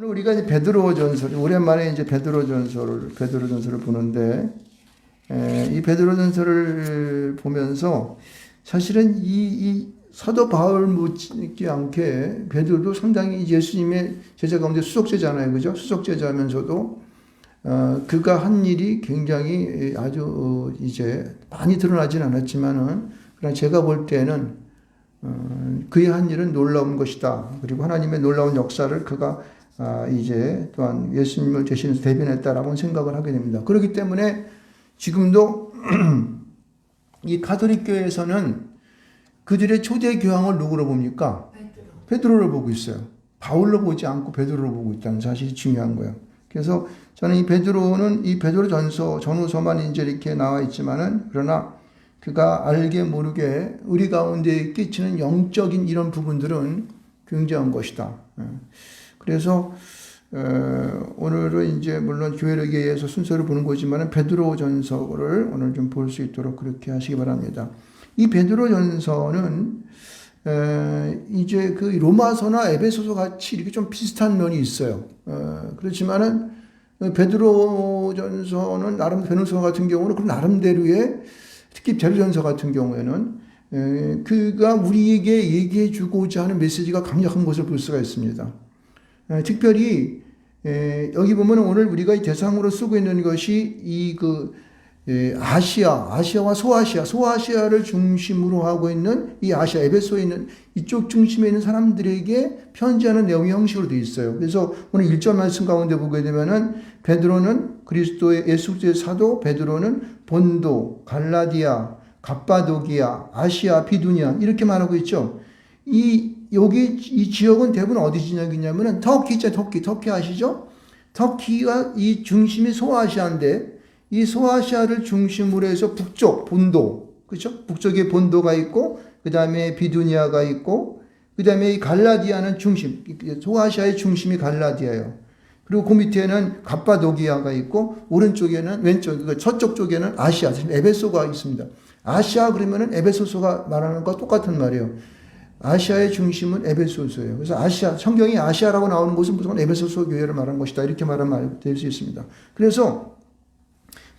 오늘 우리가 이제 베드로전서, 오랜만에 이제 베드로전서를 보는데, 이 베드로전서를 보면서 사실은 이 사도 바울 못지않게 베드로도 상당히 예수님의 제자 가운데 수석제자잖아요, 그죠? 수석제자면서도 그가 한 일이 굉장히 아주 이제 많이 드러나진 않았지만은, 그러나 제가 볼 때는 그의 한 일은 놀라운 것이다. 그리고 하나님의 놀라운 역사를 그가 이제 또한 예수님을 대신해서 대변했다라고 생각을 하게 됩니다. 그렇기 때문에 지금도 이 가톨릭 교회에서는 그들의 초대 교황을 누구로 봅니까? 베드로를 보고 있어요. 바울로 보지 않고 베드로를 보고 있다는 사실이 중요한 거예요. 그래서 저는 이 베드로전서 전후서만 이제 이렇게 나와 있지만은, 그러나 그가 알게 모르게 우리 가운데 끼치는 영적인 이런 부분들은 굉장한 것이다. 그래서 오늘은 이제 물론 교회를 위해서 순서를 보는 거지만 베드로전서를 오늘 좀 볼 수 있도록 그렇게 하시기 바랍니다. 이 베드로전서는 이제 그 로마서나 에베소서 같이 이렇게 좀 비슷한 면이 있어요. 그렇지만은 베드로전서는 베드로전서 같은 경우는 그 나름대로의, 특히 베드로전서 같은 경우에는 그가 우리에게 얘기해 주고자 하는 메시지가 강력한 것을 볼 수가 있습니다. 특별히 여기 보면 오늘 우리가 이 대상으로 쓰고 있는 것이 아시아와 소아시아를 중심으로 하고 있는 이 아시아, 에베소에 있는 이쪽 중심에 있는 사람들에게 편지하는 내용 형식으로 되어 있어요. 그래서 오늘 1절 말씀 가운데 보게 되면은 베드로는 그리스도의 예수 그리스도의 사도, 베드로는 본도, 갈라디아, 갑바도기아, 아시아, 비두니아 이렇게 말하고 있죠. 여기 이 지역은 대부분 어디 지역이냐면은 터키 아시죠? 터키가 이 중심이 소아시아인데, 이 소아시아를 중심으로 해서 북쪽 본도, 그렇죠? 북쪽에 본도가 있고, 그 다음에 비두니아가 있고, 그 다음에 이 갈라디아는 중심, 소아시아의 중심이 갈라디아예요. 그리고 그 밑에는 갑바도기아가 있고, 서쪽 쪽에는 아시아, 에베소가 있습니다. 아시아 그러면은 에베소서가 말하는 것과 똑같은 말이에요. 아시아의 중심은 에베소서예요. 그래서 성경이 아시아라고 나오는 곳은 무조건 에베소서 교회를 말하는 것이다. 이렇게 말하면 될 수 있습니다. 그래서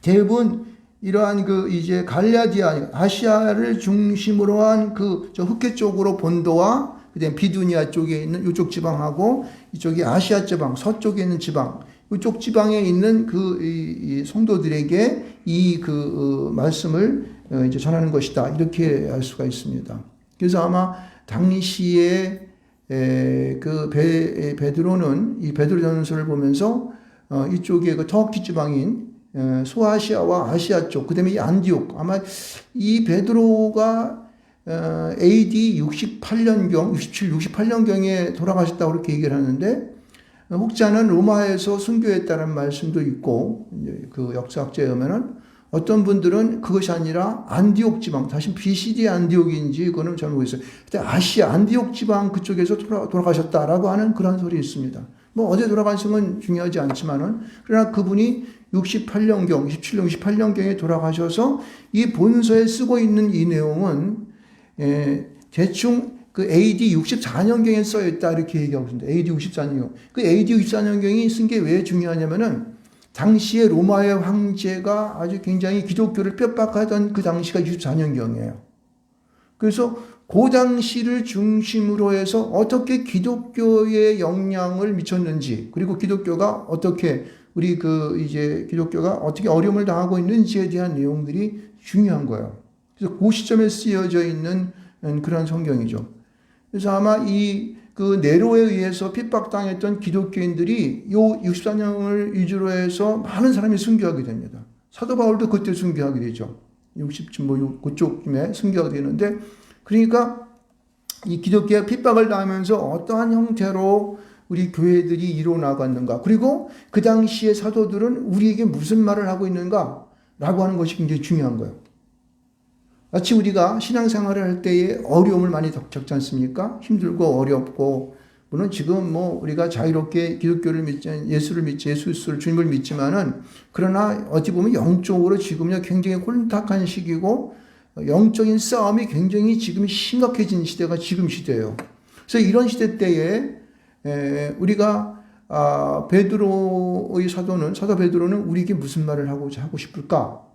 대부분 이러한 이제 갈라디아, 아시아를 중심으로 한 저 흑해 쪽으로 본도와 그다음 비두니아 쪽에 있는 이쪽 지방하고, 이쪽이 아시아 지방, 서쪽에 있는 지방, 이쪽 지방에 있는 이 성도들에게 말씀을 이제 전하는 것이다. 이렇게 알 수가 있습니다. 그래서 아마 당시에 베드로는 이 베드로전서를 보면서 이쪽에 터키 지방인 소아시아와 아시아 쪽, 그 다음에 이 안디옥, 아마 이 베드로가 AD 68년경에 돌아가셨다고 그렇게 얘기를 하는데, 혹자는 로마에서 순교했다는 말씀도 있고, 그 역사학자에 의하면은 어떤 분들은 그것이 아니라 안디옥 지방, 다시 BCD 안디옥인지 그거는 잘 모르겠어요. 근데 아시아 안디옥 지방 그쪽에서 돌아가셨다라고 하는 그런 소리 있습니다. 어제 돌아가신 건 중요하지 않지만은, 그러나 그분이 68년경에 돌아가셔서 이 본서에 쓰고 있는 이 내용은 대충 AD 64년경에 써있다 이렇게 얘기하고 있습니다. AD 64년경. AD 64년경이 쓴 게 왜 중요하냐면은, 당시에 로마의 황제가 아주 굉장히 기독교를 핍박하던 그 당시가 64년경이에요. 그래서 그 당시를 중심으로 해서 어떻게 기독교에 영향을 미쳤는지, 그리고 기독교가 어떻게 기독교가 어떻게 어려움을 당하고 있는지에 대한 내용들이 중요한 거예요. 그래서 그 시점에 쓰여져 있는 그런 성경이죠. 그래서 아마 네로에 의해서 핍박당했던 기독교인들이 요 64년을 위주로 해서 많은 사람이 순교하게 됩니다. 사도 바울도 그때 순교하게 되죠. 60쯤 그쪽쯤에 순교하게 되는데, 그러니까 이 기독교의 핍박을 당하면서 어떠한 형태로 우리 교회들이 이루어나갔는가, 그리고 그 당시의 사도들은 우리에게 무슨 말을 하고 있는가 라고 하는 것이 굉장히 중요한 거예요. 마치 우리가 신앙생활을 할 때에 어려움을 많이 겪지 않습니까? 힘들고 어렵고, 물론 지금 우리가 자유롭게 기독교를 믿지, 예수를 믿지, 주님을 믿지만은, 그러나 어찌 보면 영적으로 지금요 굉장히 혼탁한 시기고, 영적인 싸움이 굉장히 지금 심각해진 시대가 지금 시대예요. 그래서 이런 시대 때에 우리가 베드로의 사도 베드로는 우리에게 무슨 말을 하고 싶을까?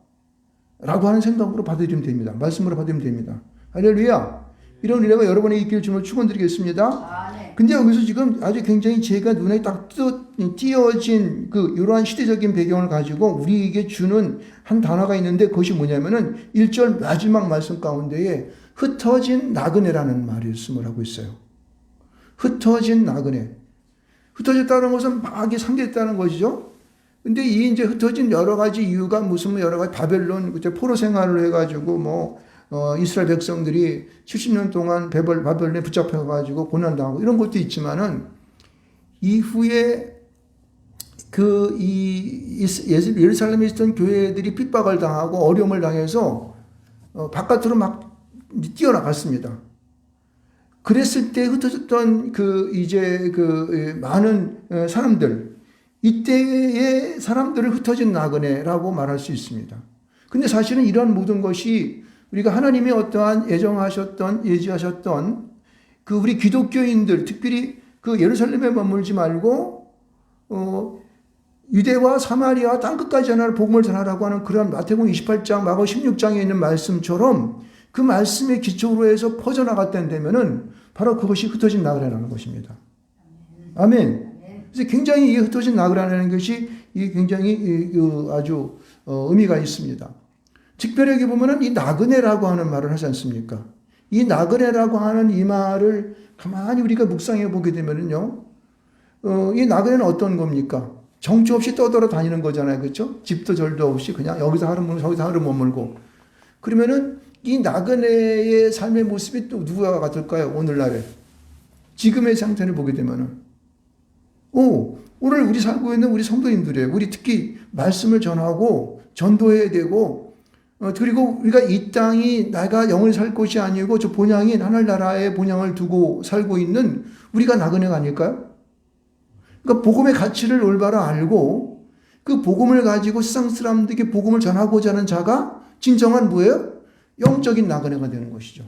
라고 하는 생각으로 받아들이면 됩니다. 말씀으로 받아들이면 됩니다. 할렐루야. 이런 은혜가 여러분의 있기를 주님을 축원드리겠습니다. 근데 여기서 지금 아주 굉장히 제가 눈에 딱 띄어진 이러한 시대적인 배경을 가지고 우리에게 주는 한 단어가 있는데 그것이 뭐냐면은 1절 마지막 말씀 가운데에 흩어진 나그네라는 말씀을 하고 있어요. 흩어진 나그네. 흩어졌다는 것은 막이 상대했다는 것이죠. 근데 이 이제 흩어진 여러 가지 이유가 무슨 여러 가지 바벨론 그때 포로 생활을 해가지고 이스라엘 백성들이 70년 동안 바벨론에 붙잡혀가지고 고난당하고 이런 것도 있지만은 이후에 예루살렘에 있었던 교회들이 핍박을 당하고 어려움을 당해서 바깥으로 막 뛰어나갔습니다. 그랬을 때 흩어졌던 많은 사람들, 이때의 사람들을 흩어진 나그네라고 말할 수 있습니다. 근데 사실은 이러한 모든 것이 우리가 하나님의 어떠한 예지하셨던 우리 기독교인들, 특별히 예루살렘에 머물지 말고, 유대와 사마리아 땅끝까지 하나를 복음을 전하라고 하는 그런 마태복음 28장, 마가복음 16장에 있는 말씀처럼 그 말씀의 기초로 해서 퍼져나갔다면은 바로 그것이 흩어진 나그네라는 것입니다. 아멘. 그래서 굉장히 이 흩어진 나그네라는 것이 굉장히 아주 의미가 있습니다. 특별하게 보면은 이 나그네라고 하는 말을 하지 않습니까? 이 나그네라고 하는 이 말을 가만히 우리가 묵상해 보게 되면은요, 이 나그네는 어떤 겁니까? 정처 없이 떠돌아 다니는 거잖아요. 그렇죠? 집도 절도 없이 그냥 여기서 하루 머물고 저기서 하루 머물고. 그러면은 이 나그네의 삶의 모습이 또 누구와 같을까요? 오늘날에. 지금의 상태를 보게 되면은. 오늘 우리 살고 있는 우리 성도님들이에요. 우리 특히 말씀을 전하고 전도해야 되고, 그리고 우리가 이 땅이 내가 영원히 살 곳이 아니고 저 본향인 하늘나라의 본향을 두고 살고 있는 우리가 나그네가 아닐까요? 그러니까 복음의 가치를 올바로 알고 그 복음을 가지고 세상 사람들에게 복음을 전하고자 하는 자가 진정한 뭐예요? 영적인 나그네가 되는 것이죠.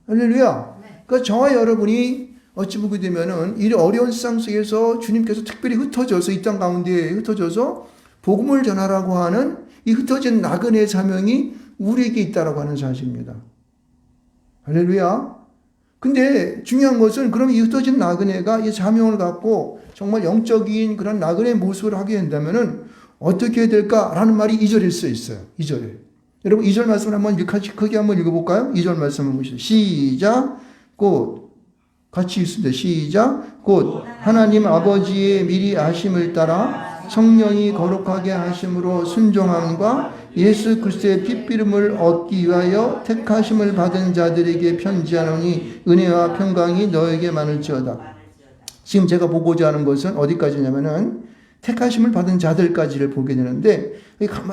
할렐루야. 그러니까 저와 여러분이 어찌 보게 되면은 이 어려운 세상 속에서 주님께서 특별히 흩어져서 이 땅 가운데에 흩어져서 복음을 전하라고 하는 이 흩어진 나그네의 사명이 우리에게 있다라고 하는 사실입니다. 할렐루야. 근데 중요한 것은 그럼 이 흩어진 나그네가 이 사명을 갖고 정말 영적인 그런 나그네의 모습을 하게 된다면은 어떻게 해야 될까라는 말이 2절에 써 있어요. 2절에. 여러분 2절 말씀을 한번 크게 한번 읽어볼까요? 2절 말씀을 보시죠. 시작. 곧 같이 읽습니다. 시작. 곧 하나님 아버지의 미리 아심을 따라 성령이 거룩하게 하심으로 순종함과 예수 그리스도의 핏비름을 얻기 위하여 택하심을 받은 자들에게 편지하노니 은혜와 평강이 너에게 많을지어다. 지금 제가 보고자 하는 것은 어디까지냐면은 택하심을 받은 자들까지를 보게 되는데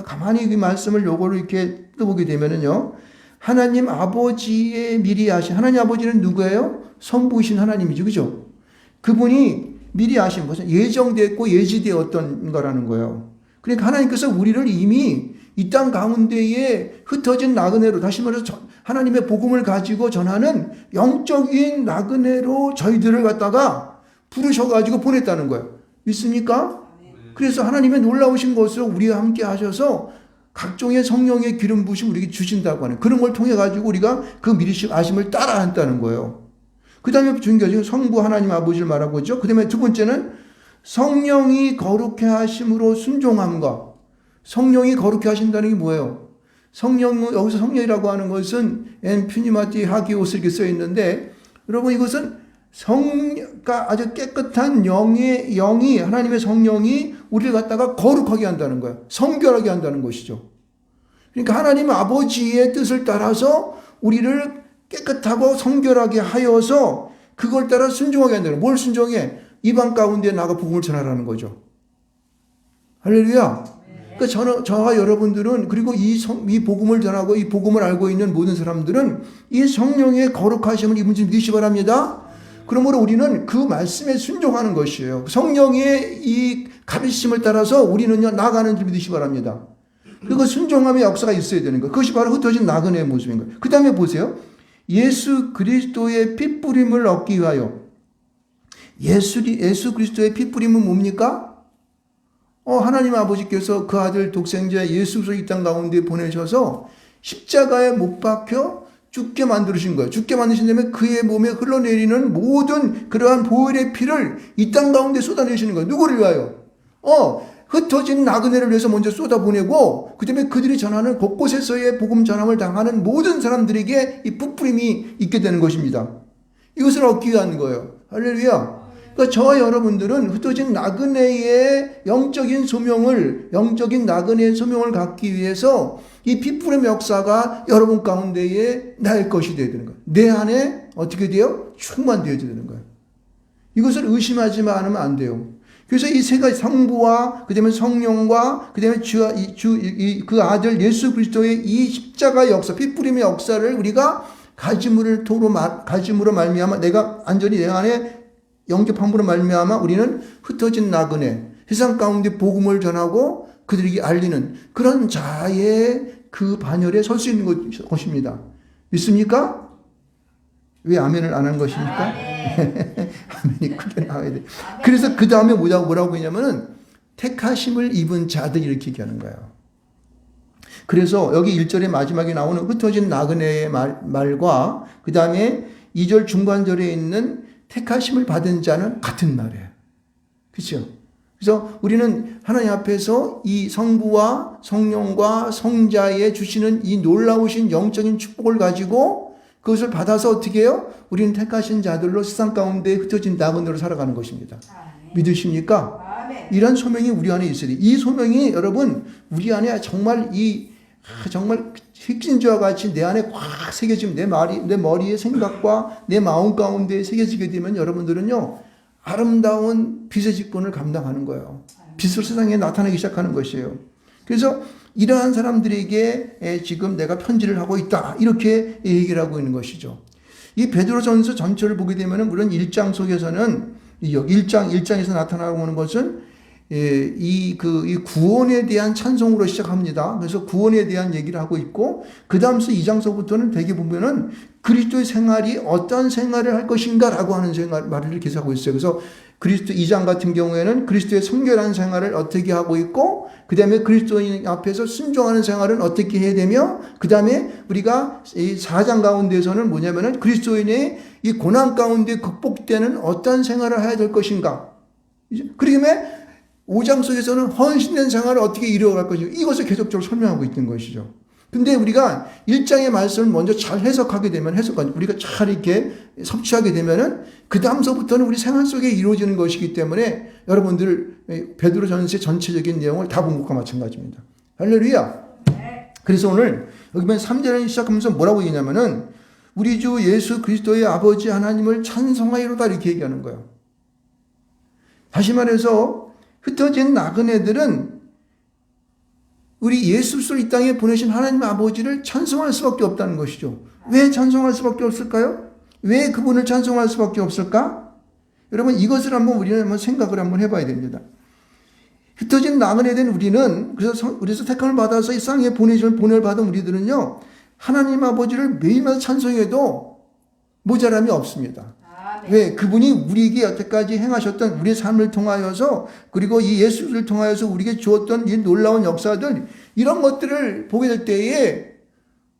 가만히 이 말씀을 요거를 이렇게 뜯어보게 되면은요, 하나님 아버지의 미리 아신, 하나님 아버지는 누구예요? 선부이신 하나님이죠. 그죠? 그분이 미리 아신 것은 예정됐고 예지되었던 거라는 거예요. 그러니까 하나님께서 우리를 이미 이 땅 가운데에 흩어진 나그네로, 다시 말해서 하나님의 복음을 가지고 전하는 영적인 나그네로 저희들을 갖다가 부르셔가지고 보냈다는 거예요. 믿습니까? 그래서 하나님의 놀라우신 것으로 우리와 함께 하셔서 각종의 성령의 기름 부으심 우리에게 주신다고 하는 그런 걸 통해 가지고 우리가 그 미리식 아심을 따라 한다는 거예요. 그 다음에 중요한 성부 하나님 아버지를 말하고 있죠. 그 다음에 두 번째는 성령이 거룩해 하심으로 순종함과, 성령이 거룩해 하신다는 게 뭐예요? 여기서 성령이라고 하는 것은 엔퓨니마티 하기오스 이렇게 써 있는데, 여러분 이것은 그러니까 아주 깨끗한 영이 하나님의 성령이 우리를 갖다가 거룩하게 한다는 거예요. 성결하게 한다는 것이죠. 그러니까 하나님 아버지의 뜻을 따라서 우리를 깨끗하고 성결하게 하여서 그걸 따라 순종하게 한다는 거예요. 뭘 순종해? 이방 가운데 나가 복음을 전하라는 거죠. 할렐루야. 그러니까 저와 여러분들은, 그리고 이 복음을 전하고 이 복음을 알고 있는 모든 사람들은 이 성령의 거룩하심을 입은 줄 믿으시기 바랍니다. 그러므로 우리는 그 말씀에 순종하는 것이에요. 성령의 이 가르침을 따라서 우리는요, 나가는 줄 믿으시기 바랍니다. 그리고 순종함의 역사가 있어야 되는 거예요. 그것이 바로 흩어진 나그네의 모습인 거예요. 그 다음에 보세요. 예수 그리스도의 핏부림을 얻기 위하여. 예수 그리스도의 피 뿌림은 뭡니까? 하나님 아버지께서 그 아들 독생자 예수 그리스도 이 땅 가운데 보내셔서 십자가에 못 박혀 죽게 만드신 거예요. 죽게 만드신 다음에 그의 몸에 흘러내리는 모든 그러한 보혈의 피를 이 땅 가운데 쏟아내시는 거예요. 누구를 위하여? 흩어진 나그네를 위해서 먼저 쏟아보내고 그 다음에 그들이 전하는 곳곳에서의 복음 전함을 당하는 모든 사람들에게 이 뿌림이 있게 되는 것입니다. 이것을 얻기 위한 거예요. 할렐루야. 그러니까 저와 여러분들은 흩어진 나그네의 영적인 소명을 갖기 위해서 이 피뿌림 역사가 여러분 가운데에 날 것이 되어야 되는 거예요. 내 안에 어떻게 돼요? 충만되어야 되는 거예요. 이것을 의심하지 않으면 안 돼요. 그래서 이 세 가지 성부와 그다음에 성령과 그다음에 그 아들 예수 그리스도의 이 십자가 역사, 피뿌림의 역사를 우리가 가짐으로 말미암아 내가 안전히 내 안에 영접함으로 말미암아 우리는 흩어진 나그네, 세상 가운데 복음을 전하고 그들에게 알리는 그런 자의 그 반열에 설 수 있는 것입니다. 믿습니까? 왜 아멘을 안 한 것입니까? 아멘이 크게 나와야 돼. 그래서 그 다음에 뭐라고 했냐면은 택하심을 입은 자들 이렇게 얘기하는 거예요. 그래서 여기 1절의 마지막에 나오는 흩어진 나그네의 말과 그 다음에 2절 중간절에 있는 택하심을 받은 자는 같은 말이에요. 그렇죠? 그래서 우리는 하나님 앞에서 이 성부와 성령과 성자에 주시는 이 놀라우신 영적인 축복을 가지고 그것을 받아서 어떻게 해요? 우리는 택하신 자들로 세상 가운데 흩어진 나그네로 살아가는 것입니다. 믿으십니까? 이런 소명이 우리 안에 있어야 돼요. 이 소명이 여러분 우리 안에 정말 정말 핵진주와 같이 내 안에 꽉 새겨지면 내 머리의 생각과 내 마음 가운데 새겨지게 되면 여러분들은요 아름다운 빛의 직분을 감당하는 거예요. 빛으로 세상에 나타나기 시작하는 것이에요. 그래서 이러한 사람들에게 지금 내가 편지를 하고 있다 이렇게 얘기를 하고 있는 것이죠. 이 베드로전서 전체를 보게 되면 물론 1장 속에서는 1장에서 나타나는 것은 이 구원에 대한 찬송으로 시작합니다. 그래서 구원에 대한 얘기를 하고 있고, 그 다음서 2장서부터는 대개 보면은 그리스도의 생활이 어떤 생활을 할 것인가라고 하는 말을 계속하고 있어요. 그래서 그리스도 2장 같은 경우에는 그리스도의 성결한 생활을 어떻게 하고 있고, 그 다음에 그리스도인 앞에서 순종하는 생활은 어떻게 해야 되며, 그 다음에 우리가 이 4장 가운데서는 뭐냐면은 그리스도인의 이 고난 가운데 극복되는 어떤 생활을 해야 될 것인가. 그러면 5장 속에서는 헌신된 생활을 어떻게 이루어갈 것인가. 이것을 계속적으로 설명하고 있는 것이죠. 근데 우리가 1장의 말씀을 먼저 잘 해석하게 되면, 우리가 잘 이렇게 섭취하게 되면은, 그 다음서부터는 우리 생활 속에 이루어지는 것이기 때문에, 여러분들, 베드로전서의 전체적인 내용을 다 본 것과 마찬가지입니다. 할렐루야! 그래서 오늘, 여기 보면 3절을 시작하면서 뭐라고 얘기냐면은, 우리 주 예수 그리스도의 아버지 하나님을 찬송하이로다 이렇게 얘기하는 거예요. 다시 말해서, 흩어진 나그네들은 우리 예수 그리스도를 이 땅에 보내신 하나님 아버지를 찬송할 수밖에 없다는 것이죠. 왜 찬송할 수밖에 없을까요? 왜 그분을 찬송할 수밖에 없을까? 여러분 이것을 우리는 한번 생각을 한번 해봐야 됩니다. 흩어진 나그네된 우리는 그래서 택함을 받아서 이 땅에 보내를 받은 우리들은요 하나님 아버지를 매일마다 찬송해도 모자람이 없습니다. 왜? 그분이 우리에게 여태까지 행하셨던 우리의 삶을 통하여서 그리고 이 예수를 통하여서 우리에게 주었던 이 놀라운 역사들 이런 것들을 보게 될 때에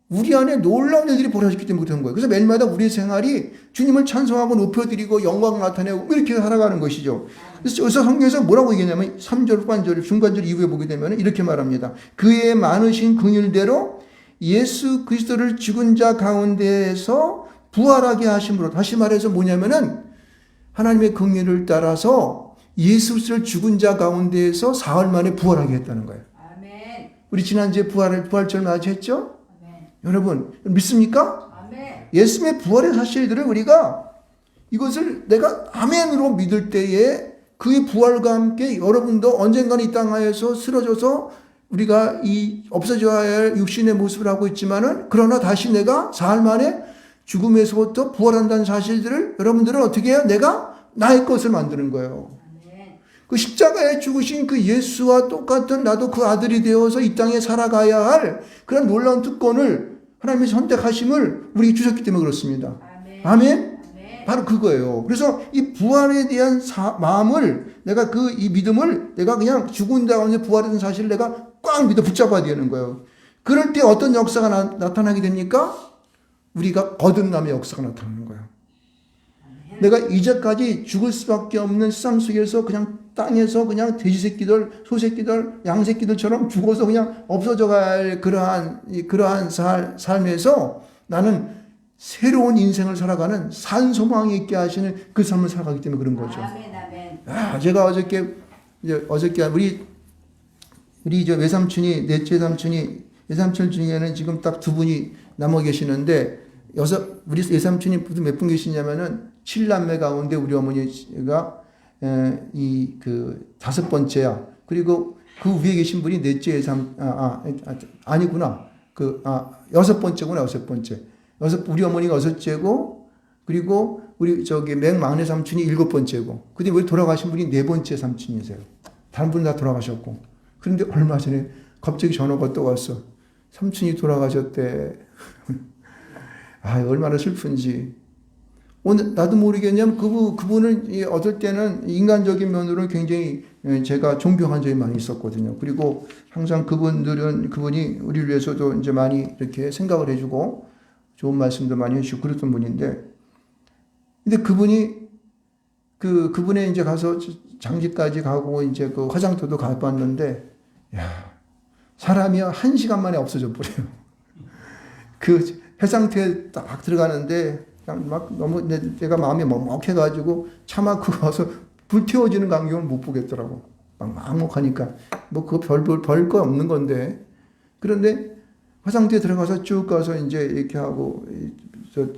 우리 안에 놀라운 일들이 벌어졌기 때문에 그런 거예요. 그래서 매일마다 우리의 생활이 주님을 찬송하고 높여드리고 영광을 나타내고 이렇게 살아가는 것이죠. 그래서 성경에서 뭐라고 얘기하냐면 3절 후반절 중간절 이후에 보게 되면 이렇게 말합니다. 그의 많으신 긍휼대로 예수 그리스도를 죽은 자 가운데에서 부활하게 하심으로, 다시 말해서 뭐냐면은 하나님의 긍휼을 따라서 예수 그리스도를 죽은 자 가운데에서 사흘 만에 부활하게 했다는 거예요. 아멘. 우리 지난주에 부활절 맞이했죠? 아멘. 여러분 믿습니까? 아멘. 예수님의 부활의 사실들을 우리가 이것을 내가 아멘으로 믿을 때에 그의 부활과 함께 여러분도 언젠가는 이 땅하에서 쓰러져서 우리가 이 없어져야 할 육신의 모습을 하고 있지만은 그러나 다시 내가 사흘 만에 죽음에서부터 부활한다는 사실들을 여러분들은 어떻게 해요? 내가 나의 것을 만드는 거예요. 그 십자가에 죽으신 그 예수와 똑같은 나도 그 아들이 되어서 이 땅에 살아가야 할 그런 놀라운 특권을 하나님이 선택하심을 우리에게 주셨기 때문에 그렇습니다. 아멘. 아멘. 바로 그거예요. 그래서 이 부활에 대한 마음을 내가 이 믿음을 내가 그냥 죽은 다음에 부활된 사실을 내가 꽉 믿어 붙잡아야 되는 거예요. 그럴 때 어떤 역사가 나타나게 됩니까? 우리가 거듭남의 역사가 나타나는 거예요. 내가 이제까지 죽을 수밖에 없는 세상 속에서 그냥 땅에서 그냥 돼지 새끼들, 소 새끼들, 양 새끼들처럼 죽어서 그냥 없어져 갈 그러한 삶에서 나는 새로운 인생을 살아가는 산 소망이 있게 하시는 그 삶을 살아가기 때문에 그런 거죠. 제가 어저께 우리 저 외삼촌이, 넷째 삼촌이, 외삼촌 중에는 지금 딱 2분이 남아 계시는데, 우리 외삼촌이 몇 분 계시냐면은 7남매 가운데 우리 어머니가 5번째야. 그리고 그 위에 계신 분이 넷째 외삼, 아니구나. 6번째구나, 6번째. 우리 어머니가 6째고, 그리고 우리 맹막내 삼촌이 7번째고, 근데 우리 돌아가신 분이 4번째 삼촌이세요. 다른 분은 다 돌아가셨고. 그런데 얼마 전에 갑자기 전화가 또 왔어. 삼촌이 돌아가셨대. 얼마나 슬픈지. 오늘 나도 모르겠냐면 그분을 어떨 때는 인간적인 면으로 굉장히 제가 존경한 적이 많이 있었거든요. 그리고 항상 그분이 우리를 위해서도 이제 많이 이렇게 생각을 해주고 좋은 말씀도 많이 해주고 그랬던 분인데, 근데 그분의 이제 가서 장지까지 가고 이제 그 화장터도 가봤는데, 사람이 1시간 만에 없어져 버려요. 그 해상태에 딱 들어가는데 막 너무 내가 마음이 먹먹해가지고 차마 그거 가서 불태워지는 광경을 못 보겠더라고. 막 막목하니까 뭐 그거 별 거 없는 건데. 그런데 화장터에 들어가서 쭉 가서 이제 이렇게 하고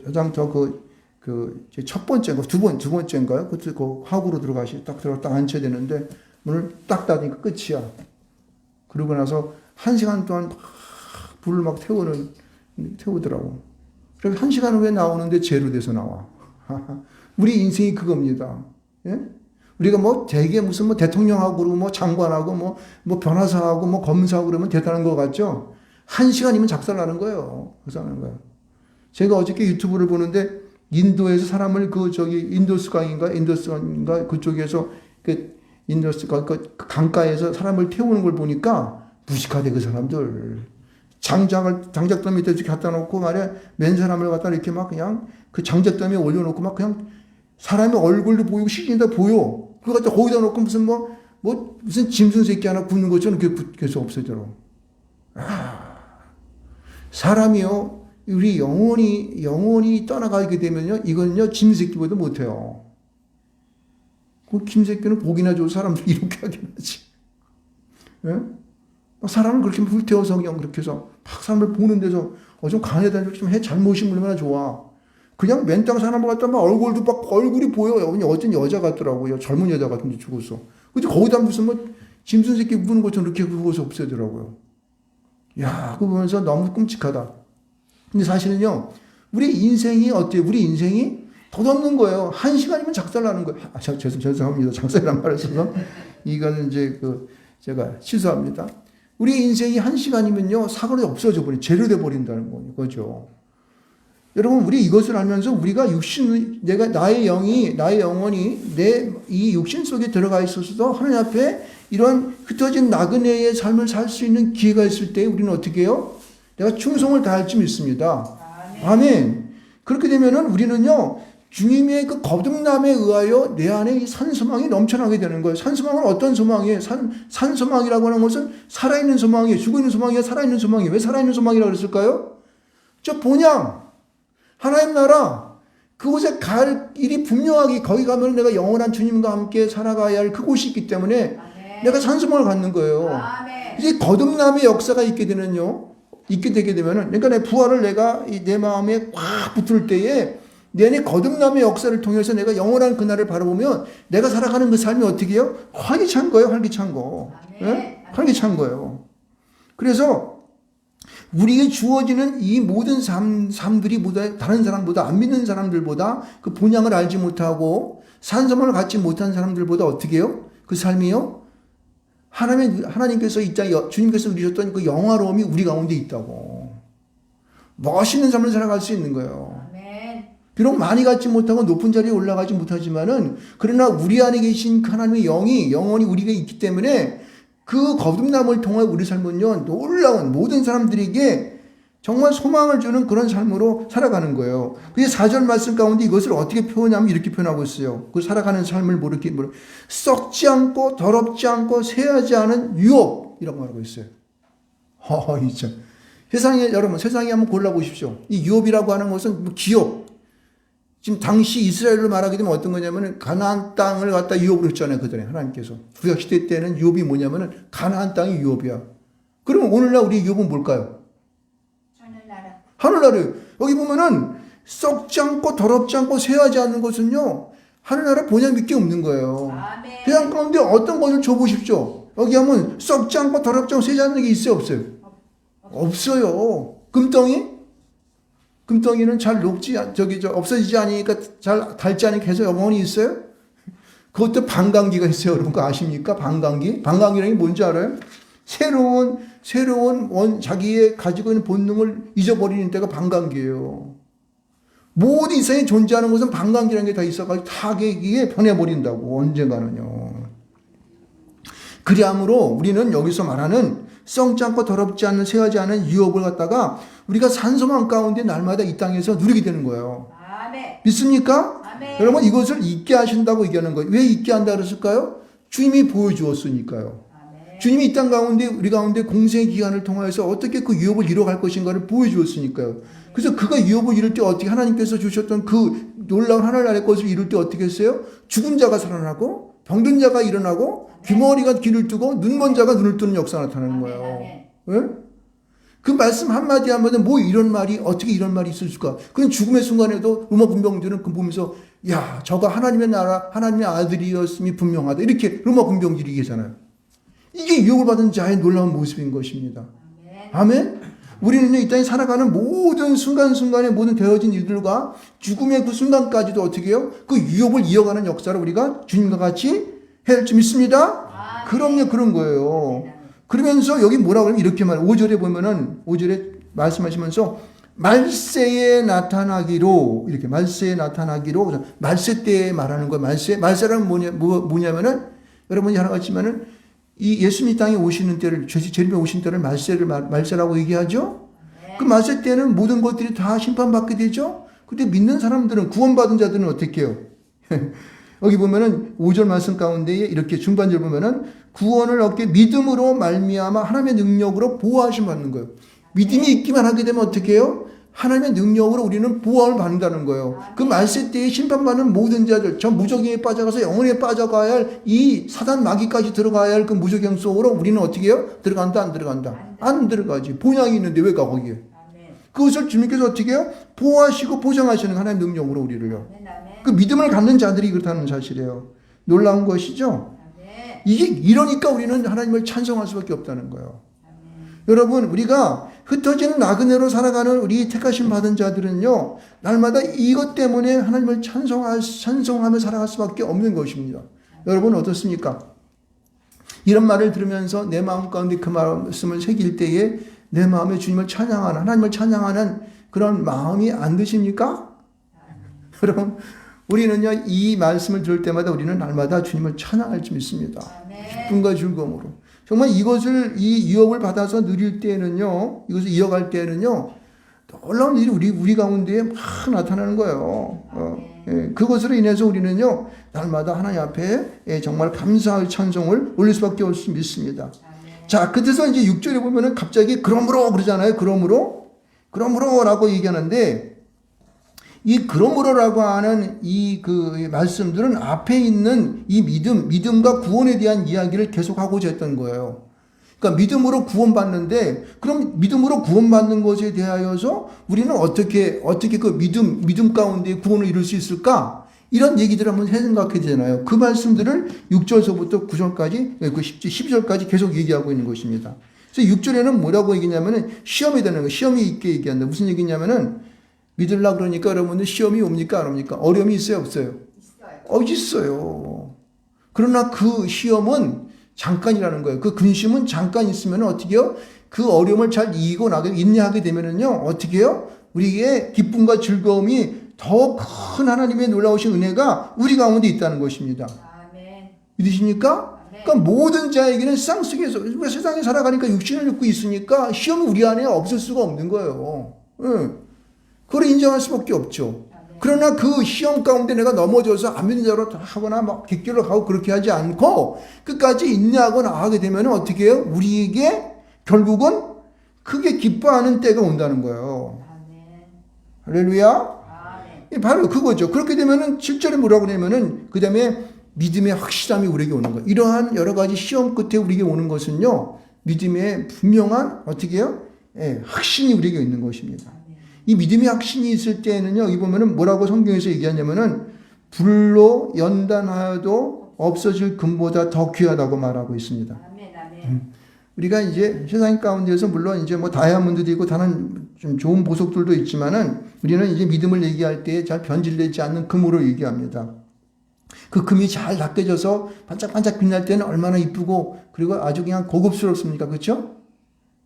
화장터 첫 번째인가 두 번째인가요? 그때 그 화구로 딱 앉혀야 되는데 문을 딱 닫으니까 끝이야. 그러고 나서 1시간 동안 막 불을 막 태우더라고. 그래서 1시간 후에 나오는데 죄로 돼서 나와. 우리 인생이 그겁니다. 예? 우리가 되게 무슨 대통령하고 그러고 장관하고 뭐 변호사하고 검사하고 그러면 대단한 것 같죠? 1시간이면 작살나는 거예요. 작살나는 거예요. 제가 어저께 유튜브를 보는데 인도에서 사람을 인도스강인가 그쪽에서 강가에서 사람을 태우는 걸 보니까 무식하대 그 사람들. 장작들 밑에 이렇게 갖다 놓고 맨 사람을 갖다 이렇게 막 그냥 그 장작더미에 올려놓고 막 그냥 사람의 얼굴도 보이고 시신이 다 보여. 그거 갖다 거기다 놓고 무슨 짐승 새끼 하나 굽는 것처럼 계속 없어져. 사람이요, 우리 영원히 떠나가게 되면요, 이건요, 짐새끼보다 못해요. 그 김새끼는 고기나 줘 사람들 이렇게 하긴 하지. 예? 사람을 그렇게 불태워서 그냥 그렇게 해서 막 사람을 보는 데서 좀 간에다 좀 잘못이 얼마나 좋아. 그냥 맨땅 사람을 갖다 막 얼굴이 보여요. 어쩐 여자 같더라고요. 젊은 여자 같은데 죽었어. 근데 거기다 무슨 짐승 새끼 부는 것처럼 이렇게 부어서 없애더라고요. 그거 보면서 너무 끔찍하다. 근데 사실은요, 우리 인생이 어때요? 우리 인생이 덧없는 거예요. 1시간이면 작살나는 거예요. 죄송합니다. 작살이란 말을 써서 이거는 이제 제가 취소합니다. 우리 인생이 1시간이면요, 사고로 없어져 버린, 죄로 돼 버린다는 거죠. 여러분, 우리 이것을 알면서 우리가 나의 영혼이 이 육신 속에 들어가 있어서도 하나님 앞에 이런 흩어진 나그네의 삶을 살 수 있는 기회가 있을 때 우리는 어떻게 해요? 내가 충성을 다할 줄 믿습니다. 아멘. 그렇게 되면은 우리는요, 주님의 그 거듭남에 의하여 내 안에 이 산소망이 넘쳐나게 되는 거예요. 산소망은 어떤 소망이에요? 산소망이라고 하는 것은 살아있는 소망이에요. 죽어있는 소망이에요? 살아있는 소망이에요? 왜 살아있는 소망이라고 그랬을까요? 본향, 하나님 나라, 그곳에 갈 일이 분명하게 거기 가면 내가 영원한 주님과 함께 살아가야 할 그곳이 있기 때문에 내가 산소망을 갖는 거예요. 이제 거듭남의 역사가 있게 되게 되면은, 그러니까 내 부활을 내가 내 마음에 꽉 붙을 때에 내내 거듭남의 역사를 통해서 내가 영원한 그날을 바라보면 내가 살아가는 그 삶이 어떻게 해요? 활기찬 거예요, 활기찬 거. 예? 활기찬 거예요. 그래서 우리에게 주어지는 이 모든 삶들이 다른 사람보다, 안 믿는 사람들보다, 그 본향을 알지 못하고 산소망을 갖지 못한 사람들보다 어떻게 해요? 그 삶이요? 하나님께서 주님께서 누리셨던 그 영화로움이 우리 가운데 있다고. 멋있는 삶을 살아갈 수 있는 거예요. 비록 많이 갖지 못하고 높은 자리에 올라가지 못하지만은 그러나 우리 안에 계신 하나님의 영이 영원히 우리가 있기 때문에 그 거듭남을 통해 우리 삶은요 놀라운 모든 사람들에게 정말 소망을 주는 그런 삶으로 살아가는 거예요. 그래서 4절 말씀 가운데 이것을 어떻게 표현하면 이렇게 표현하고 있어요. 그 살아가는 삶을 모르게 썩지 않고 더럽지 않고 쇠하지 않은 유업이라고 말하고 있어요. 진짜. 세상에 여러분 세상에 한번 골라보십시오. 이 유업이라고 하는 것은 뭐 기업. 지금 당시 이스라엘을 말하게 되면 어떤 거냐면은 가나안 땅을 갖다 유업으로 했잖아요. 그전에 하나님께서. 구약 시대 때는 유업이 뭐냐면은 가나안 땅이 유업이야. 그러면 오늘날 우리 유업은 뭘까요? 하늘나라예요. 여기 보면은 썩지 않고 더럽지 않고 쇠하지 않는 것은요 하늘나라 본향 믿기 없는 거예요. 아멘. 그냥 가운데 어떤 것을 줘보십시오. 여기 하면 썩지 않고 더럽지 않고 쇠하지 않는 게 있어요 없어요? 없어요. 금덩이는 잘 없어지지 않으니까 잘 닳지 않으니까 계속 영원히 있어요? 그것도 반감기가 있어요. 여러분 그거 아십니까? 반감기? 반감기라는 게 뭔지 알아요? 새로운 자기의 가지고 있는 본능을 잊어버리는 때가 반감기예요. 모든 이상에 존재하는 것은 반감기라는 게 다 있어가지고 다 이게 변해버린다고 언젠가는요. 그리함으로 우리는 여기서 말하는 썩지 않고 더럽지 않는 쇠하지 않은 유업을 갖다가 우리가 산소망 가운데 날마다 이 땅에서 누리게 되는 거예요. 아멘. 믿습니까? 아멘. 여러분 이것을 잊게 하신다고 얘기하는 거예요. 왜 잊게 한다 그랬을까요? 주님이 보여주었으니까요. 주님이 이 땅 가운데 우리 가운데 공생의 기간을 통해서 어떻게 그 유업을 이뤄갈 것인가를 보여주었으니까요. 그래서 그가 유업을 이룰 때 어떻게 하나님께서 주셨던 그 놀라운 하늘나라의 것을 이룰 때 어떻게 했어요? 죽은 자가 살아나고 병든 자가 일어나고 귀머리가 귀를 뜨고 눈먼 자가 눈을 뜨는 역사가 나타나는 거예요. 네? 그 말씀 한마디 한마디 뭐 이런 말이 어떻게 이런 말이 있을 수가. 그건 죽음의 순간에도 로마 군병들은 그 보면서 야 저가 하나님의 나라 하나님의 아들이었음이 분명하다 이렇게 로마 군병들이 얘기하잖아요. 이게 유업을 받은 자의 놀라운 모습인 것입니다. 아멘. 우리는요, 이 땅에 살아가는 모든 순간순간의 모든 되어진 일들과 죽음의 그 순간까지도 어떻게 해요? 그 유업을 이어가는 역사를 우리가 주님과 같이 해야 할 줄 믿습니다. 그럼요, 그런 거예요. 그러면서 여기 뭐라고 하면 이렇게 말해요. 5절에 보면은 5절에 말씀하시면서 말세에 나타나기로 이렇게 말세에 나타나기로 말세 때에 말하는 거예요. 말세라는 뭐냐면은 여러분이 알아갔지만은 이 예수님 땅에 오시는 때를 재림에 오신 때를 말세라고 얘기하죠. 그 말세 때는 모든 것들이 다 심판받게 되죠. 근데 믿는 사람들은 구원받은 자들은 어떻게 해요? 여기 보면은 5절 말씀 가운데 이렇게 중반절 보면은 구원을 얻게 믿음으로 말미암아 하나님의 능력으로 보호하심 받는 거예요. 믿음이 있기만 하게 되면 어떻게 해요? 하나님의 능력으로 우리는 보호를 받는다는 거예요. 그 말세 때에 심판받는 모든 자들, 저 무적행에 빠져가서 영원에 빠져가야 할 이 사단 마귀까지 들어가야 할 그 무적행 속으로 우리는 어떻게 해요? 들어간다, 안 들어간다? 안 들어가지. 본향이 있는데 왜 가, 거기에? 그것을 주님께서 어떻게 해요? 보호하시고 보장하시는 하나님의 능력으로 우리를요. 그 믿음을 갖는 자들이 그렇다는 사실이에요. 놀라운 것이죠? 이게 이러니까 우리는 하나님을 찬송할 수밖에 없다는 거예요. 여러분, 우리가 흩어지는 나그네로 살아가는 우리 택하심 받은 자들은요, 날마다 이것 때문에 하나님을 찬송하며 살아갈 수밖에 없는 것입니다. 여러분, 어떻습니까? 이런 말을 들으면서 내 마음 가운데 그 말씀을 새길 때에 내 마음에 주님을 찬양하는, 하나님을 찬양하는 그런 마음이 안 드십니까? 여러분, 우리는요, 이 말씀을 들을 때마다 우리는 날마다 주님을 찬양할 줄 믿습니다. 기쁨과 즐거움으로. 정말 이 유업을 받아서 누릴 때에는요, 이것을 이어갈 때에는요, 놀라운 일이 우리 가운데에 막 나타나는 거예요. 그것으로 인해서 우리는요, 날마다 하나님 앞에 정말 감사의 찬송을 올릴 수밖에 없을 믿습니다. 자, 그래서 이제 6절에 보면은 갑자기 그러므로 그러잖아요. 그러므로라고 얘기하는데, 이 그러므로라고 하는 그 말씀들은 앞에 있는 이 믿음과 구원에 대한 이야기를 계속하고자 했던 거예요. 그러니까 믿음으로 구원받는데, 그럼 믿음으로 구원받는 것에 대하여서 우리는 어떻게 그 믿음 가운데 구원을 이룰 수 있을까? 이런 얘기들을 한번 생각해야 되잖아요. 그 말씀들을 6절서부터 9절까지, 12절까지 계속 얘기하고 있는 것입니다. 그래서 6절에는 뭐라고 얘기냐면은 시험이 되는 거예요. 시험이 있게 얘기한다. 무슨 얘기냐면은 믿으려고 그러니까 여러분들 시험이 옵니까? 안 옵니까? 어려움이 있어요? 없어요? 있어요. 그러나 그 시험은 잠깐이라는 거예요. 그 근심은 잠깐 있으면 어떻게 해요? 그 어려움을 잘 이기고 인내하게 되면은요, 어떻게 해요? 우리의 기쁨과 즐거움이 더 큰 하나님의 놀라우신 은혜가 우리 가운데 있다는 것입니다. 아멘. 믿으십니까? 아멘. 그러니까 모든 자에게는 세상 속에서 우리가 세상에 살아가니까 육신을 입고 있으니까 시험이 우리 안에 없을 수가 없는 거예요. 응. 그걸 인정할 수밖에 없죠. 아멘. 그러나 그 시험 가운데 내가 넘어져서 안 믿는 자로 하거나 막 객결로 가고 그렇게 하지 않고 끝까지 인내하고 나아가게 되면 어떻게 해요? 우리에게 결국은 크게 기뻐하는 때가 온다는 거예요. 아멘. 할렐루야. 아멘. 바로 그거죠. 그렇게 되면은 7절에 뭐라고 그러냐면은 그 다음에 믿음의 확실함이 우리에게 오는 거예요. 이러한 여러 가지 시험 끝에 우리에게 오는 것은요, 믿음의 분명한 어떻게 해요? 예, 확신이 우리에게 있는 것입니다. 아멘. 이 믿음의 확신이 있을 때에는요, 여기 보면은 뭐라고 성경에서 얘기하냐면은 불로 연단하여도 없어질 금보다 더 귀하다고 말하고 있습니다. 아멘. 아멘. 우리가 이제 세상 가운데서 물론 이제 뭐 다이아몬드도 있고 다른 좀 좋은 보석들도 있지만은 우리는 이제 믿음을 얘기할 때 잘 변질되지 않는 금으로 얘기합니다. 그 금이 잘 닦여져서 반짝반짝 빛날 때는 얼마나 이쁘고 그리고 아주 그냥 고급스럽습니까? 그렇죠?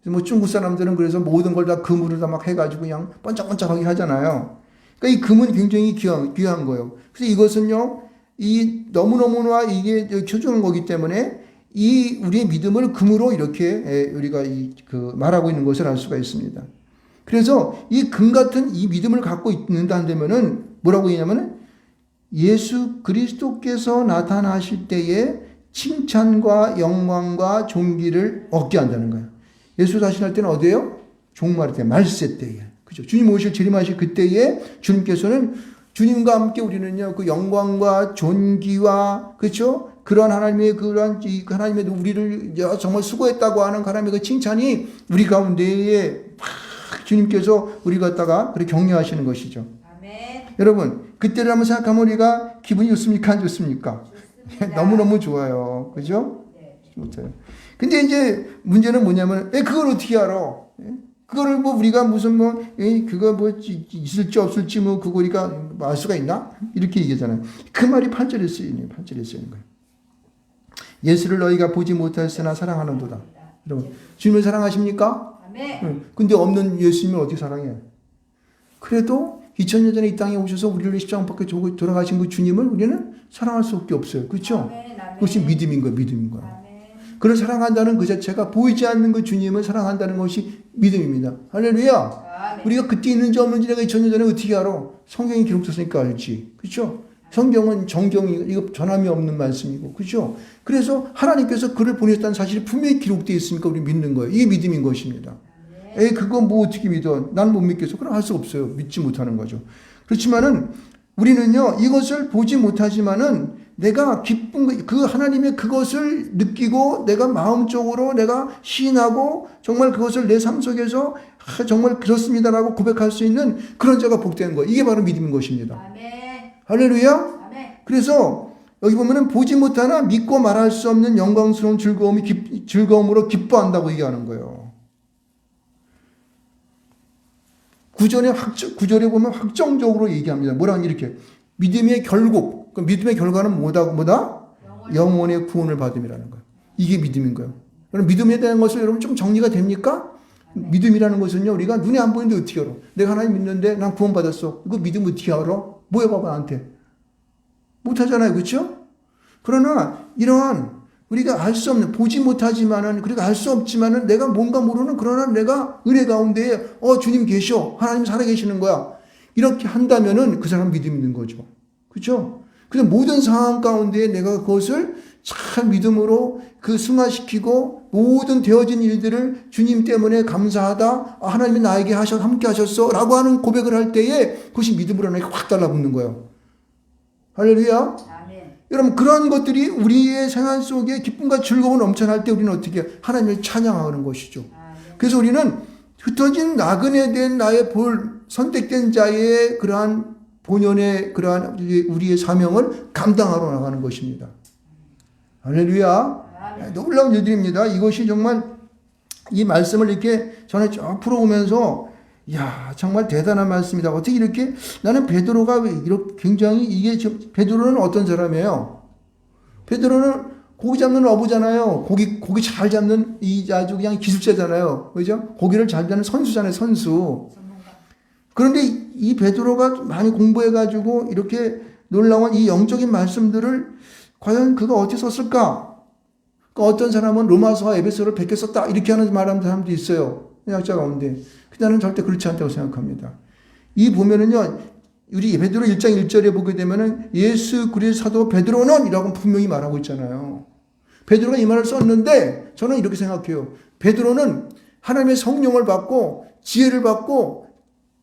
뭐 중국 사람들은 그래서 모든 걸 다 금으로 다 막 해가지고 그냥 반짝반짝하게 하잖아요. 그러니까 이 금은 굉장히 귀한 거예요. 그래서 이것은요, 이 너무너무나 이게 표준한 거기 때문에 이 우리의 믿음을 금으로 이렇게 우리가 말하고 있는 것을 알 수가 있습니다. 그래서 이 금 같은 이 믿음을 갖고 있는다 한다면은 뭐라고 했냐면은 예수 그리스도께서 나타나실 때에 칭찬과 영광과 존귀를 얻게 한다는 거예요. 예수 나타날 때는 어디예요? 종말의 때, 말세 때에. 그죠? 주님 오실 재림하실 그때에 주님께서는 주님과 함께 우리는요, 그 영광과 존귀와, 그렇죠? 그런 하나님의 하나님의 우리를 정말 수고했다고 하는 하나님의 그 칭찬이 우리 가운데에 막 주님께서 우리 갖다가 그렇게 격려하시는 것이죠. 아멘. 여러분, 그때를 한번 생각하면 우리가 기분이 좋습니까? 안 좋습니까? 너무너무 좋아요. 그죠? 네. 좋아요. 근데 이제 문제는 뭐냐면, 그걸 어떻게 알아? 그거를 뭐 우리가 무슨 그거 뭐 있을지 없을지 뭐 그거 우리가 알 수가 있나? 이렇게 얘기하잖아요. 그 말이 8절에 쓰이는 거예요. 예수를 너희가 보지 못하였으나 사랑하는도다. 여러분, 주님을 사랑하십니까? 아멘. 근데 없는 예수님을 어떻게 사랑해? 그래도 2000년 전에 이 땅에 오셔서 우리를 십자가 밖에 돌아가신 그 주님을 우리는 사랑할 수밖에 없어요. 그렇죠? 아멘. 아멘. 그것이 믿음인 거예요. 믿음인 거예요. 아멘. 그를 사랑한다는 그 자체가 보이지 않는 그 주님을 사랑한다는 것이 믿음입니다. 할렐루야. 아멘. 우리가 그때 있는지 없는지 내가 2000년 전에 어떻게 알아? 성경이 기록됐으니까 알지. 그렇죠? 성경은 정경이 이거 전함이 없는 말씀이고, 그렇죠? 그래서 하나님께서 그를 보냈다는 사실이 분명히 기록되어 있으니까 우리 믿는 거예요. 이게 믿음인 것입니다. 그거 뭐 어떻게 믿어? 난 못 믿겠어. 그럼 할 수 없어요. 믿지 못하는 거죠. 그렇지만은 우리는요, 이것을 보지 못하지만은 내가 기쁜 그 하나님의 그것을 느끼고 내가 마음적으로 내가 시인하고 정말 그것을 내 삶 속에서 정말 그렇습니다라고 고백할 수 있는 그런 자가 복되는 거예요. 이게 바로 믿음인 것입니다. 아멘. 할렐루야. 아멘. 그래서 여기 보면은 보지 못하나 믿고 말할 수 없는 영광스러운 즐거움으로 기뻐한다고 얘기하는 거예요. 구절에 보면 확정적으로 얘기합니다. 뭐라고 이렇게 믿음의 결국, 그 믿음의 결과는 뭐다? 영혼의 구원을 받음이라는 거예요. 이게 믿음인 거예요. 그럼 믿음에 대한 것을 여러분 좀 정리가 됩니까? 믿음이라는 것은요, 우리가 눈에 안 보이는데 어떻게 알아? 내가 하나님 믿는데 난 구원받았어. 이거 믿음 어떻게 알아? 뭐 해봐봐, 나한테. 못하잖아요. 그렇죠? 그러나 이러한 우리가 알 수 없는, 보지 못하지만은, 그리고 알 수 없지만은 내가 뭔가 모르는, 그러나 내가 은혜 가운데에 주님 계셔. 하나님 살아계시는 거야. 이렇게 한다면은 그 사람 믿음 있는 거죠. 그렇죠? 그래서 모든 상황 가운데에 내가 그것을 잘 믿음으로 승화시키고 모든 되어진 일들을 주님 때문에 감사하다. 하나님이 나에게 함께 하셨어. 라고 하는 고백을 할 때에 그것이 믿음으로 나에게 확 달라붙는 거예요. 할렐루야. 아멘. 여러분, 그러한 것들이 우리의 생활 속에 기쁨과 즐거움을 넘쳐날 때 우리는 어떻게 하나님을 찬양하는 것이죠. 아멘. 그래서 우리는 흩어진 나그네 된 나의 선택된 자의 그러한 본연의 그러한 우리의 사명을 감당하러 나가는 것입니다. 할렐루야. 아멘. 놀라운 일들입니다. 이것이 정말 이 말씀을 이렇게 전에 쭉 풀어오면서 이야, 정말 대단한 말씀이다. 어떻게 이렇게 나는 베드로가 이렇게 굉장히 베드로는 어떤 사람이에요? 베드로는 고기 잡는 어부잖아요. 고기 잘 잡는 아주 그냥 기술자잖아요. 그죠? 고기를 잘 잡는 선수잖아요. 선수. 그런데 이 베드로가 많이 공부해가지고 이렇게 놀라운 이 영적인 말씀들을 과연 그가 어떻게 썼을까? 그러니까 어떤 사람은 로마서와 에베소를 베껴 썼다 이렇게 하는 말하는 사람도 있어요. 신학자 가운데. 나는 절대 그렇지 않다고 생각합니다. 이 보면은요, 우리 베드로 1장 1절에 보게 되면은 예수 그리스도 사도 베드로는 이라고 분명히 말하고 있잖아요. 베드로가 이 말을 썼는데 저는 이렇게 생각해요. 베드로는 하나님의 성령을 받고 지혜를 받고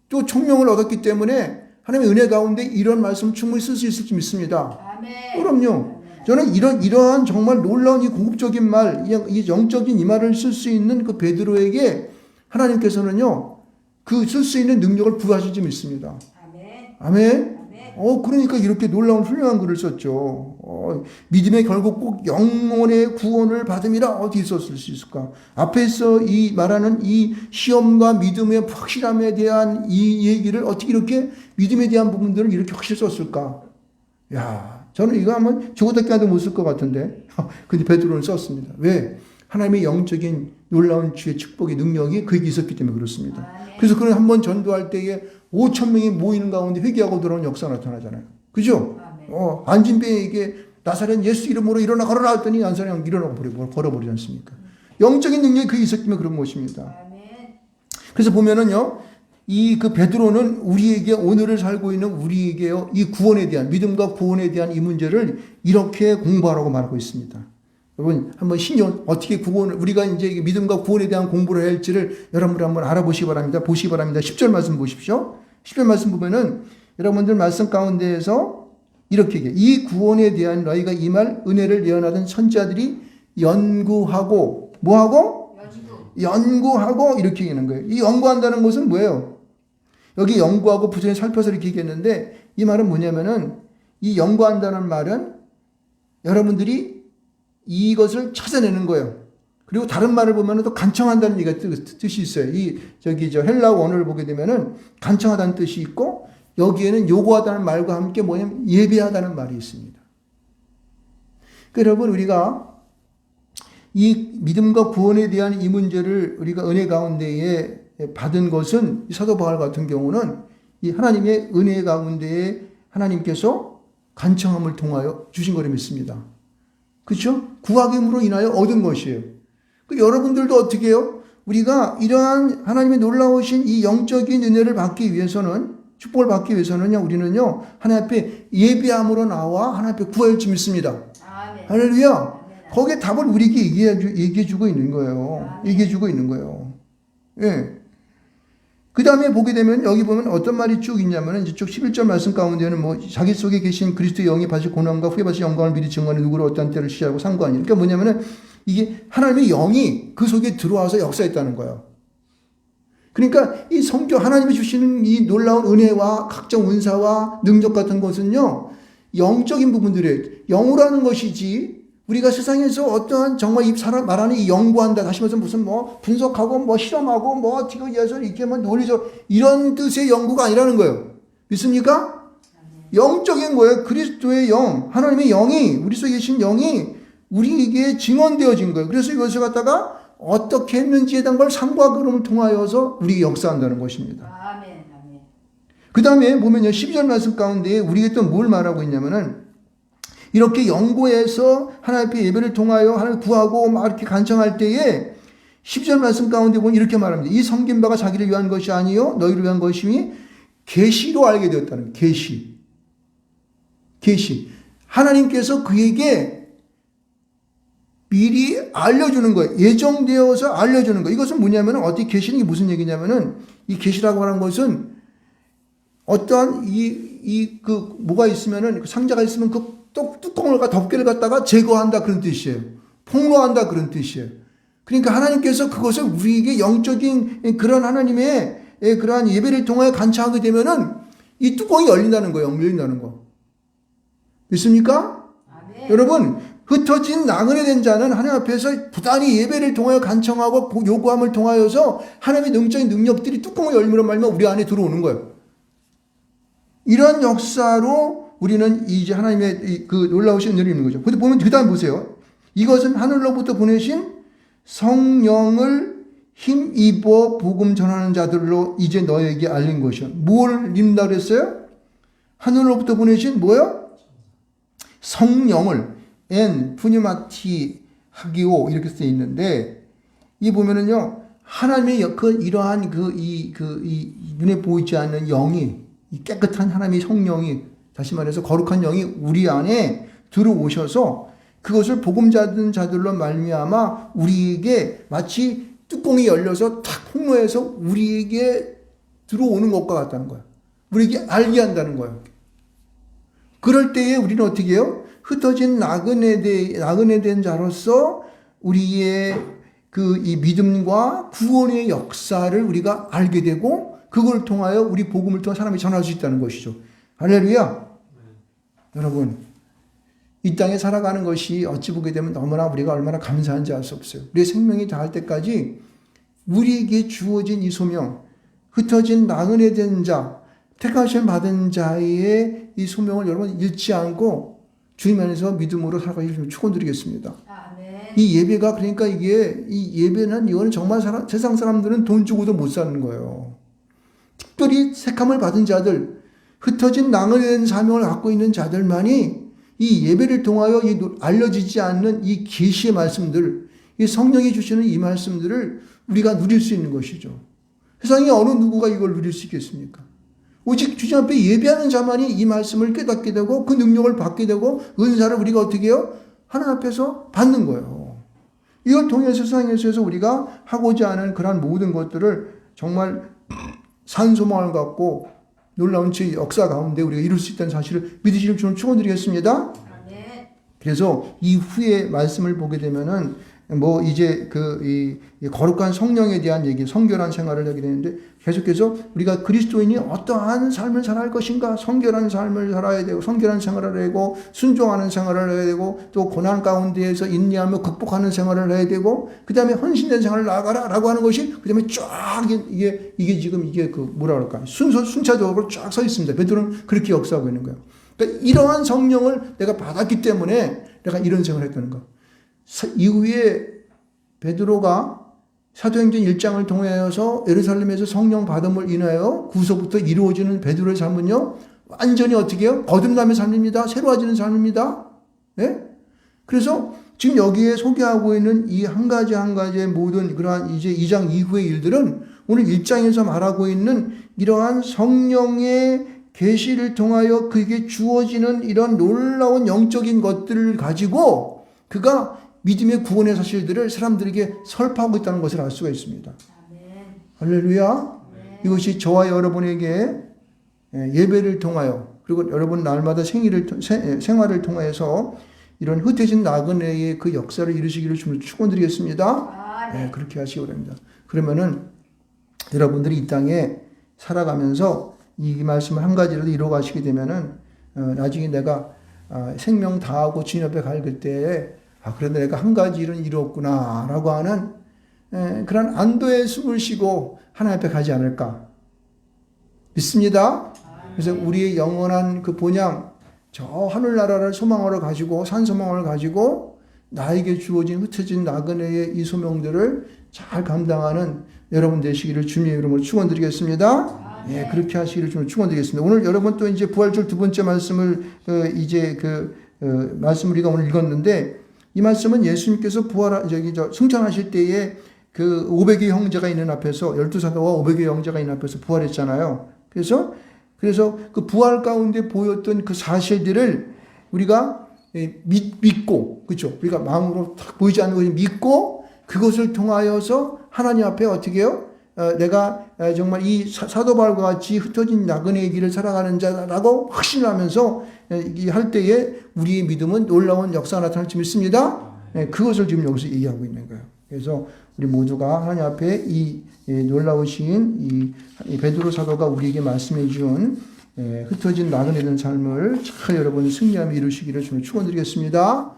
또 총명을 얻었기 때문에 하나님의 은혜 가운데 이런 말씀 충분히 쓸 수 있을지 믿습니다. 아멘. 그럼요. 저는 이러한 정말 놀라운 이 공급적인 말, 이 영적인 이 말을 쓸 수 있는 그 베드로에게 하나님께서는요, 그 쓸 수 있는 능력을 부여하실지 믿습니다. 아멘. 아멘. 그러니까 이렇게 놀라운 훌륭한 글을 썼죠. 믿음의 결국 꼭 영혼의 구원을 받음이라 어디 있었을 수 있을까? 앞에서 이 말하는 이 시험과 믿음의 확실함에 대한 이 얘기를 어떻게 이렇게 믿음에 대한 부분들을 이렇게 확실히 썼을까? 야, 저는 이거 하면 저거밖에 하도 못 쓸 것 같은데. 근데 베드로는 썼습니다. 왜? 하나님의 영적인 놀라운 주의 축복의 능력이 그에게 있었기 때문에 그렇습니다. 그래서 그는 한번 전도할 때에 5천 명이 모이는 가운데 회개하고 돌아오는 역사가 나타나잖아요. 그죠? 안진뱅에게 나사렛 예수 이름으로 일어나 걸어라 했더니 안 사람 일어나고 걸어버리지 않습니까? 영적인 능력이 그에 있었기 때문에 그런 것입니다. 그래서 보면은요, 그 베드로는 우리에게 오늘을 살고 있는 우리에게요, 이 구원에 대한 믿음과 구원에 대한 이 문제를 이렇게 공부하라고 말하고 있습니다. 여러분, 한번 신년, 어떻게 우리가 이제 믿음과 구원에 대한 공부를 해야 할지를 여러분들 한번 알아보시기 바랍니다. 보시기 바랍니다. 10절 말씀 보십시오. 10절 말씀 보면은 여러분들 말씀 가운데에서 이렇게 얘기해요. 이 구원에 대한 너희가 이 말 은혜를 예언하던 선지자들이 연구하고, 뭐하고? 연구하고 이렇게 얘기하는 거예요. 이 연구한다는 것은 뭐예요? 여기 연구하고 부정에 살펴서 이렇게 얘기했는데 이 말은 뭐냐면은 이 연구한다는 말은 여러분들이 이것을 찾아내는 거예요. 그리고 다른 말을 보면 또 간청한다는 뜻이 있어요. 헬라 원어를 보게 되면은 간청하다는 뜻이 있고 여기에는 요구하다는 말과 함께 뭐냐면 예배하다는 말이 있습니다. 그러니까 여러분 우리가 이 믿음과 구원에 대한 이 문제를 우리가 은혜 가운데에 받은 것은 사도 바울 같은 경우는 이 하나님의 은혜 가운데에 하나님께서 간청함을 통하여 주신 거를 믿습니다. 그렇죠? 구하기으로 인하여 얻은 것이에요. 여러분들도 어떻게 해요? 우리가 이러한 하나님의 놀라우신 이 영적인 은혜를 받기 위해서는, 축복을 받기 위해서는요, 우리는요, 하나님 앞에 예배함으로 나와 하나님 앞에 구할 줄 믿습니다. 할렐루야. 거기에 답을 우리에게 얘기해주고 있는 거예요. 얘기해주고 있는 거예요. 예. 그 다음에 보게 되면 여기 보면 어떤 말이 쭉 있냐면은 이제 쭉 11절 말씀 가운데는 뭐 자기 속에 계신 그리스도의 영이 받으실 고난과 후에 받으실 영광을 미리 증거하는 누구를 어떤 때를 시하고 상관이. 그러니까 뭐냐면은 이게 하나님의 영이 그 속에 들어와서 역사했다는 거예요. 그러니까 이 성경 하나님이 주시는 이 놀라운 은혜와 각종 은사와 능력 같은 것은요, 영적인 부분들이에요. 영으로 하는 것이지 우리가 세상에서 어떠한 정말 이 사람 말하는 이 연구한다, 다시 말해서 무슨 뭐 분석하고 뭐 실험하고 뭐 어떻게 해서 이렇게 뭐 논리적 이런 뜻의 연구가 아니라는 거예요. 믿습니까? 영적인 거예요. 그리스도의 영, 하나님의 영이, 우리 속에 계신 영이 우리에게 증언되어진 거예요. 그래서 이것을 갖다가 어떻게 했는지에 대한 걸 상과 그름을 통하여서 우리에게 역사한다는 것입니다. 그 다음에 보면요, 12절 말씀 가운데 우리에게 또 뭘 말하고 있냐면은 이렇게 연구해서 하나님 앞에 예배를 통하여 하나님을 구하고 막 이렇게 간청할 때에 10절 말씀 가운데 보면 이렇게 말합니다. 이 섬긴 바가 자기를 위한 것이 아니요 너희를 위한 것이니 계시로 알게 되었다는 거예요. 계시. 하나님께서 그에게 미리 알려주는 거예요. 예정되어서 알려주는 거예요. 이것은 뭐냐면은 어떻게 계시는 게 무슨 얘기냐면은 이 계시라고 하는 것은 어떠한 뭐가 있으면은 상자가 있으면 그 뚜껑을 덮개를 갖다가 제거한다 그런 뜻이에요. 폭로한다 그런 뜻이에요. 그러니까 하나님께서 그것을 우리에게 영적인 그런 하나님의 그러한 예배를 통하여 간청하게 되면은 이 뚜껑이 열린다는 거예요. 열린다는 거. 믿습니까? 아멘. 여러분, 흩어진 나그네 된 자는 하나님 앞에서 부단히 예배를 통하여 간청하고 요구함을 통하여서 하나님의 영적인 능력들이 뚜껑을 열므로 말면 우리 안에 들어오는 거예요. 이런 역사로 우리는 이제 하나님의 그 놀라우신 은혜를 입는 거죠. 근데 보면 그 다음 보세요. 이것은 하늘로부터 보내신 성령을 힘입어 복음 전하는 자들로 이제 너에게 알린 것이요. 뭘 입는다 그랬어요? 하늘로부터 보내신 뭐요? 성령을 푸니마티 하기오 이렇게 써 있는데 이 보면은요 하나님의 이러한 이 눈에 보이지 않는 영이 이 깨끗한 하나님의 성령이 다시 말해서 거룩한 영이 우리 안에 들어오셔서 그것을 복음 받은 자들로 말미암아 우리에게 마치 뚜껑이 열려서 탁 폭로해서 우리에게 들어오는 것과 같다는 거예요. 우리에게 알게 한다는 거예요. 그럴 때에 우리는 어떻게 해요? 흩어진 나그네 된 자로서 우리의 이 믿음과 구원의 역사를 우리가 알게 되고 그걸 통하여 우리 복음을 통해 사람이 전할 수 있다는 것이죠. 할렐루야. 여러분 이 땅에 살아가는 것이 어찌 보게 되면 너무나 우리가 얼마나 감사한지 알 수 없어요. 우리의 생명이 다할 때까지 우리에게 주어진 이 소명, 흩어진 나그네 된 자, 택하심 받은 자의 이 소명을 여러분 잃지 않고 주님 안에서 믿음으로 살아가시길 축원드리겠습니다. 아멘. 이 예배가 그러니까 이 예배는 이거는 정말 세상 사람들은 돈 주고도 못 사는 거예요. 특별히 택함을 받은 자들, 흩어진 나그네 된 사명을 갖고 있는 자들만이 이 예배를 통하여 알려지지 않는 이 계시의 말씀들, 이 성령이 주시는 이 말씀들을 우리가 누릴 수 있는 것이죠. 세상에 어느 누구가 이걸 누릴 수 있겠습니까? 오직 주님 앞에 예배하는 자만이 이 말씀을 깨닫게 되고 그 능력을 받게 되고 은사를 우리가 어떻게 해요? 하나님 앞에서 받는 거예요. 이걸 통해서 세상에서 우리가 하고자 하는 그러한 모든 것들을 정말 산소망을 갖고 놀라운 제 역사 가운데 우리가 이룰 수 있다는 사실을 믿으시길 주는 축원드리겠습니다. 아멘. 그래서 이후에 말씀을 보게 되면은 이제 이 거룩한 성령에 대한 얘기, 성결한 생활을 하게 되는데 계속해서 우리가 그리스도인이 어떠한 삶을 살아야 할 것인가, 성결한 삶을 살아야 되고, 성결한 생활을 해야 되고, 순종하는 생활을 해야 되고, 또 고난 가운데에서 인내하며 극복하는 생활을 해야 되고, 그 다음에 헌신된 생활을 나아가라라고 하는 것이, 그 다음에 쫙 이게 지금 이게 뭐라 그럴까, 순차적으로 쫙 서 있습니다. 베드로는 그렇게 역사하고 있는 거예요. 그러니까 이러한 성령을 내가 받았기 때문에 내가 이런 생활을 했다는 거. 이후에 베드로가 사도행전 1장을 통하여서 예루살렘에서 성령 받음을 인하여 구속부터 이루어지는 베드로의 삶은요 완전히 어떻게 해요? 거듭남의 삶입니다. 새로워지는 삶입니다. 네? 그래서 지금 여기에 소개하고 있는 이 한 가지 한 가지의 모든 그러한 이제 2장 이후의 일들은 오늘 1장에서 말하고 있는 이러한 성령의 계시를 통하여 그에게 주어지는 이런 놀라운 영적인 것들을 가지고 그가 믿음의 구원의 사실들을 사람들에게 설파하고 있다는 것을 알 수가 있습니다. 아멘. 할렐루야. 네. 이것이 저와 여러분에게 예배를 통하여 그리고 여러분 날마다 생활을 통해서 이런 흩어진 나그네의 그 역사를 이루시기를 축원드리겠습니다. 네. 그렇게 하시기 바랍니다. 그러면은 여러분들이 이 땅에 살아가면서 이 말씀을 한 가지라도 이루어 가시게 되면은 나중에 내가 생명 다하고 주님 앞에 갈 그때에 그런데 내가 한 가지 일은 이루었구나 라고 하는 그런 안도의 숨을 쉬고 하나님 앞에 가지 않을까 믿습니다. 그래서 우리의 영원한 그 본향 저 하늘나라를 소망으로 가지고 산소망을 가지고 나에게 주어진 흩어진 나그네의 이 소명들을 잘 감당하는 여러분 되시기를 주님의 이름으로 축원드리겠습니다. 예, 그렇게 하시기를 좀 축원드리겠습니다. 오늘 여러분 또 이제 부활절 두 번째 말씀을 말씀을 우리가 오늘 읽었는데 이 말씀은 예수님께서 승천하실 때에 그 500의 형제가 있는 앞에서 12사도와 500의 형제가 있는 앞에서 부활했잖아요. 그래서 그 부활 가운데 보였던 그 사실들을 우리가 믿고, 그렇죠? 우리가 마음으로 딱 보이지 않는 것을 믿고 그것을 통하여서 하나님 앞에 어떻게 해요? 내가 정말 이 사도 바울과 같이 흩어진 나그네의 길을 살아가는 자라고 확신하면서 할 때에 우리의 믿음은 놀라운 역사가 나타날 줄 믿습니다. 그것을 지금 여기서 얘기하고 있는 거예요. 그래서 우리 모두가 하나님 앞에 이 놀라우신 이 베드로 사도가 우리에게 말씀해 준 흩어진 나그네 된 삶을 잘 여러분 승리하며 이루시기를 주님 축원드리겠습니다.